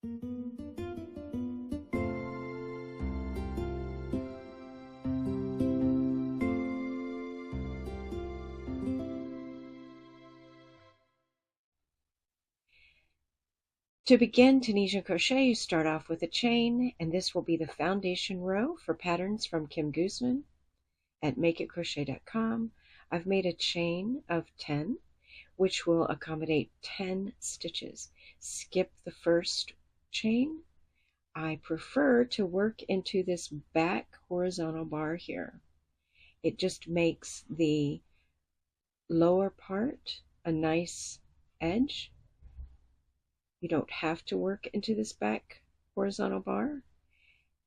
To begin Tunisian crochet, you start off with a chain, and this will be the foundation row for patterns from Kim Guzman at MakeItCrochet.com. I've made a chain of 10, which will accommodate 10 stitches. Skip the first chain. I prefer to work into this back horizontal bar here. It just makes the lower part a nice edge. You don't have to work into this back horizontal bar.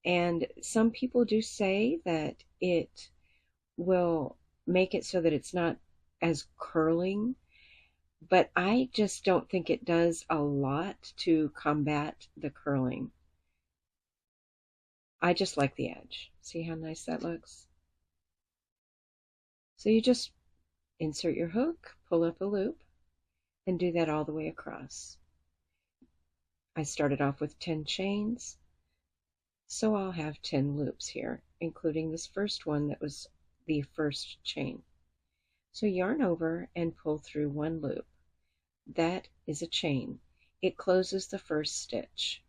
And some people do say that it will make it so that it's not as curling, but I just don't think it does a lot to combat the curling. I just like the edge. See how nice that looks? So you just insert your hook, pull up a loop, and do that all the way across. I started off with 10 chains, so I'll have 10 loops here, including this first one that was the first chain. So yarn over and pull through one loop. That is a chain. It closes the first stitch.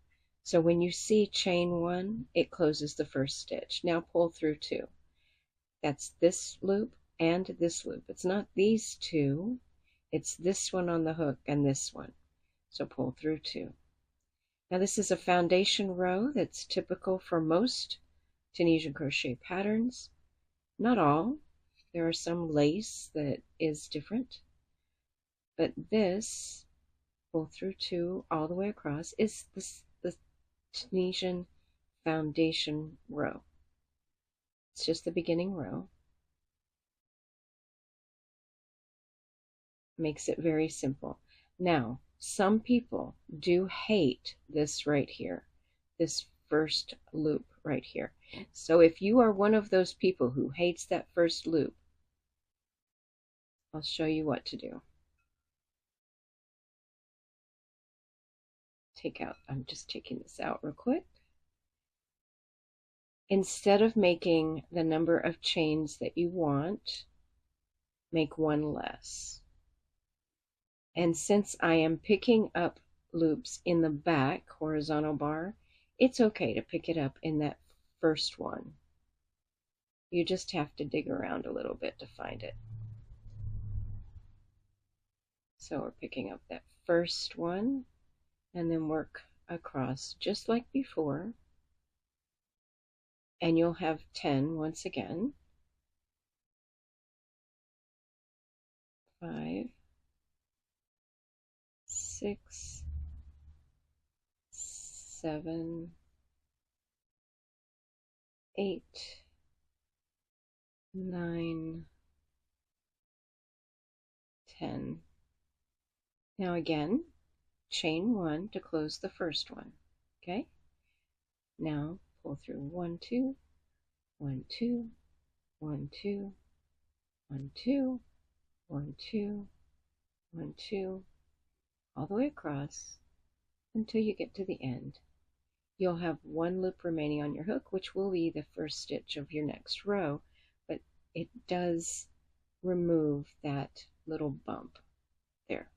So when you see chain 1, it closes the first stitch. Now pull through 2. That's this loop and this loop. It's not these two, it's this one on the hook and this one. So pull through 2. Now this is a foundation row that's typical for most Tunisian crochet patterns. Not all. There are some lace that is different. But this, pull through 2 all the way across, is the Tunisian Foundation Row. It's just the beginning row. Makes it very simple. Now, some people do hate this right here, this first loop right here. So if you are one of those people who hates that first loop, I'll show you what to do. I'm just taking this out real quick. Instead of making the number of chains that you want, make one less. And since I am picking up loops in the back horizontal bar, it's okay to pick it up in that first one. You just have to dig around a little bit to find it. So we're picking up that first one and then work across just like before. And you'll have 10 once again. 5, 6, 7, 8, 9, 10. Now again, chain 1 to close the first one. Okay? Now pull through 1, 2, 1, 2, 1, 2, 1, 2, 1, 2, 1, 2, all the way across until you get to the end. You'll have one loop remaining on your hook, which will be the first stitch of your next row, but it does remove that little bump there.